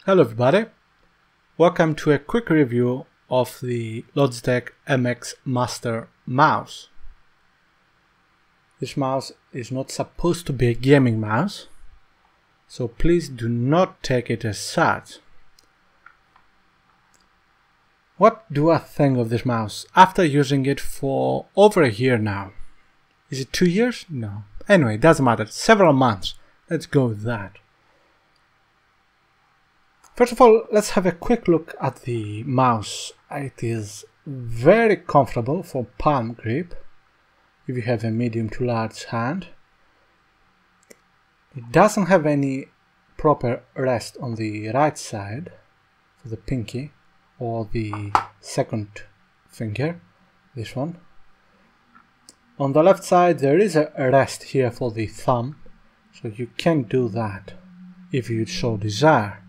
Hello everybody, welcome to a quick review of the Logitech MX Master mouse. This mouse is not supposed to be a gaming mouse, so please do not take it as such. What do I think of this mouse after using it for over a year now? Is it 2 years? No. Anyway, it doesn't matter, several months. Let's go with that. First of all, let's have a quick look at the mouse. It is very comfortable for palm grip if you have a medium to large hand. It doesn't have any proper rest on the right side for the pinky or the second finger, this one. On the left side there is a rest here for the thumb, so you can do that if you so desire.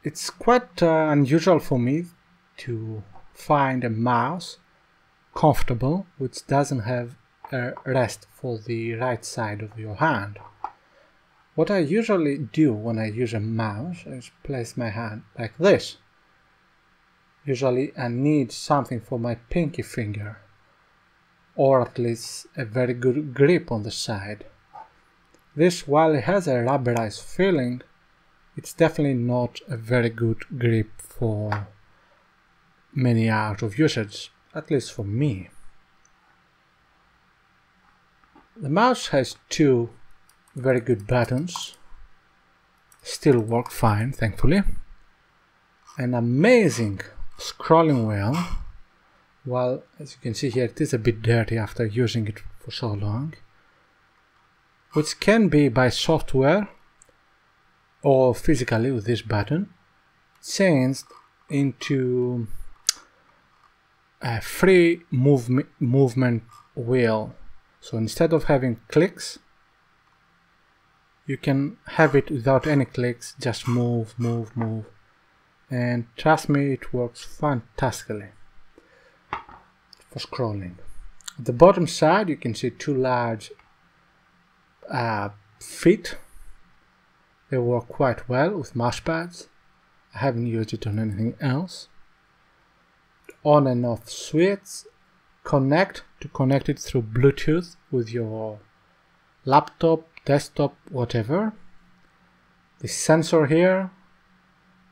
It's quite unusual for me to find a mouse comfortable which doesn't have a rest for the right side of your hand. What I usually do when I use a mouse is place my hand like this. Usually I need something for my pinky finger, or at least a very good grip on the side. This, while it has a rubberized feeling, it's definitely not a very good grip for many hours of usage, at least for me. The mouse has two very good buttons, still work fine, thankfully. An amazing scrolling wheel, while as you can see here it is a bit dirty after using it for so long, which can be by software or physically with this button changed into a free movement wheel. So instead of having clicks, you can have it without any clicks, just move, and trust me, it works fantastically for scrolling. At the bottom side you can see two large feet. They work quite well with mouse pads. I haven't used it on anything else. On and off switch. Connect it through Bluetooth with your laptop, desktop, whatever. The sensor here.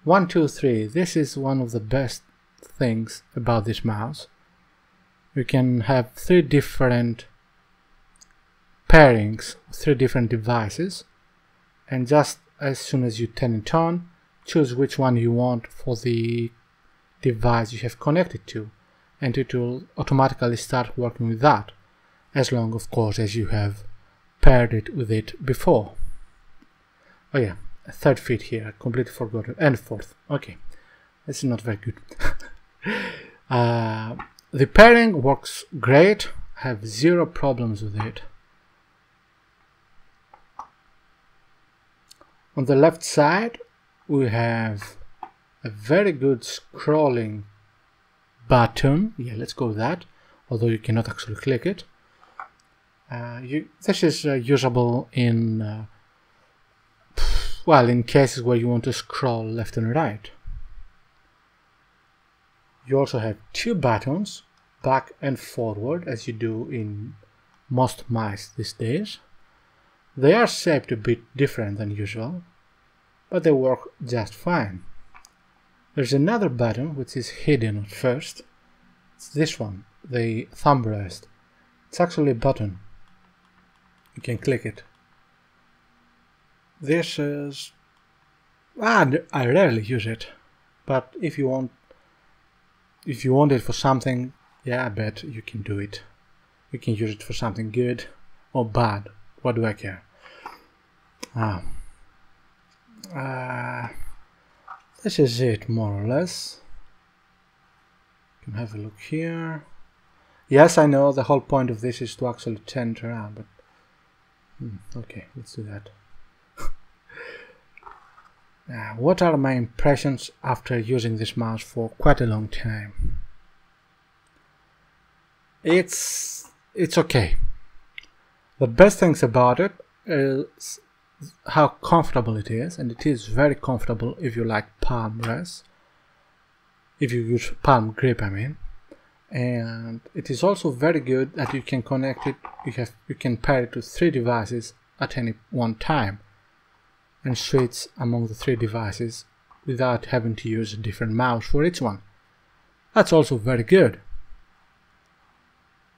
1, 2, 3. This is one of the best things about this mouse. You can have 3 different pairings, 3 different devices, and just as soon as you turn it on, choose which one you want for the device you have connected to, and it will automatically start working with that, as long of course as you have paired it with it before. Oh yeah, a third feet here, I completely forgot it, and fourth. Okay, this is not very good. The pairing works great, I have zero problems with it. On the left side we have a very good scrolling button. Yeah, let's go with that, although you cannot actually click it. This is usable in well, in cases where you want to scroll left and right. You also have 2 buttons, back and forward, as you do in most mice these days. They are shaped a bit different than usual, but they work just fine. There's another button which is hidden at first. It's this one, the thumb rest. It's actually a button. You can click it. This is... I rarely use it, but if you want it for something, yeah, I bet you can do it. You can use it for something good or bad. What do I care? This is it, more or less. You can have a look here. Yes, I know the whole point of this is to actually turn it around, but okay, let's do that. What are my impressions after using this mouse for quite a long time? It's okay. The best things about it is how comfortable it is, and it is very comfortable if you like palm rest, if you use palm grip, I mean. And it is also very good that you can connect it, you can pair it to 3 devices at any one time and switch among the 3 devices without having to use a different mouse for each one. That's also very good.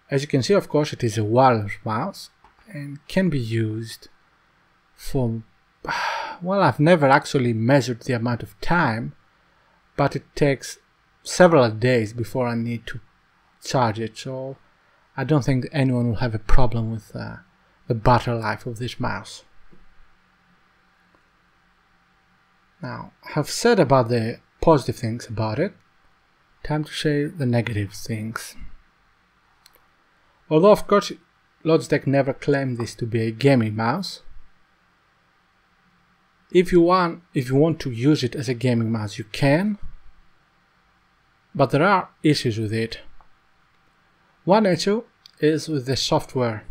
As you can see, of course, it is a wireless mouse and can be used for, well, I've never actually measured the amount of time, but it takes several days before I need to charge it, so I don't think anyone will have a problem with the battery life of this mouse. Now, I have said about the positive things about it. Time to say the negative things. Although of course Logitech never claimed this to be a gaming mouse, if you want to use it as a gaming mouse, you can, but there are issues with it. One issue is with the software.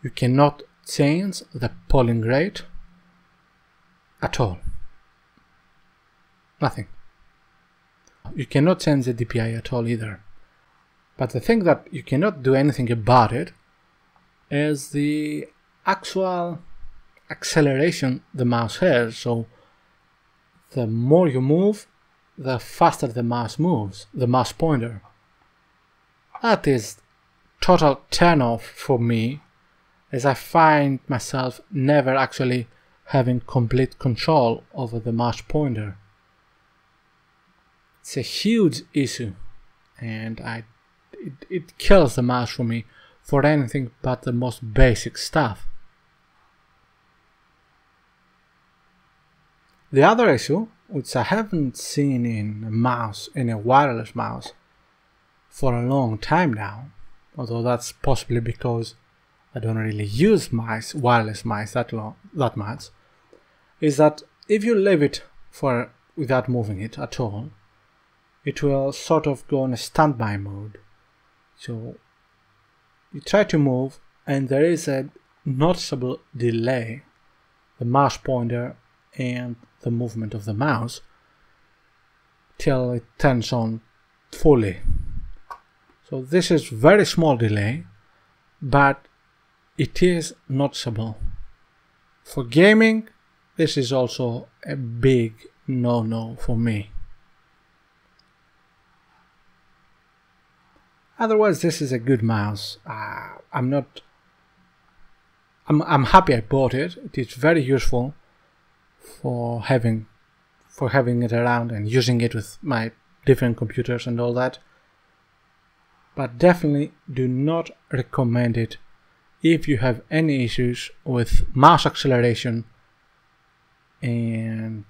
You cannot change the polling rate at all. Nothing. You cannot change the DPI at all either. But the thing that you cannot do anything about it is the actual acceleration the mouse has. So the more you move, the faster the mouse moves, the mouse pointer. That is total turn off for me, as I find myself never actually having complete control over the mouse pointer. It's a huge issue, and it kills the mouse for me for anything but the most basic stuff. The other issue, which I haven't seen in a wireless mouse for a long time now, although that's possibly because I don't really use wireless mice that much, is that if you leave it without moving it at all, it will sort of go on a standby mode. So you try to move and there is a noticeable delay, the mouse pointer and the movement of the mouse, till it turns on fully. So this is very small delay, but it is noticeable. For gaming, this is also a big no-no for me. Otherwise, this is a good mouse. I'm happy I bought it. It is very useful for having it around and using it with my different computers and all that. But definitely do not recommend it if you have any issues with mouse acceleration and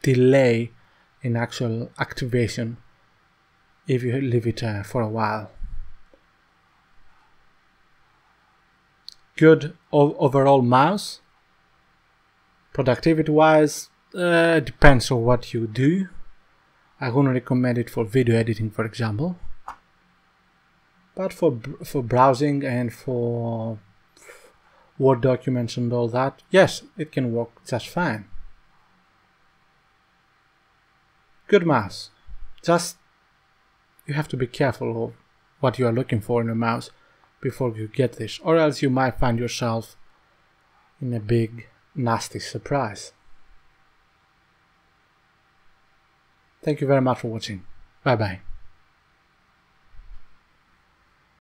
delay in actual activation if you leave it for a while. Good overall mouse. Productivity wise, depends on what you do. I wouldn't recommend it for video editing, for example, but for browsing and for Word documents and all that, yes, it can work just fine. Good mouse. Just you have to be careful of what you are looking for in a mouse before you get this, or else you might find yourself in a big nasty surprise. Thank you very much for watching. Bye bye.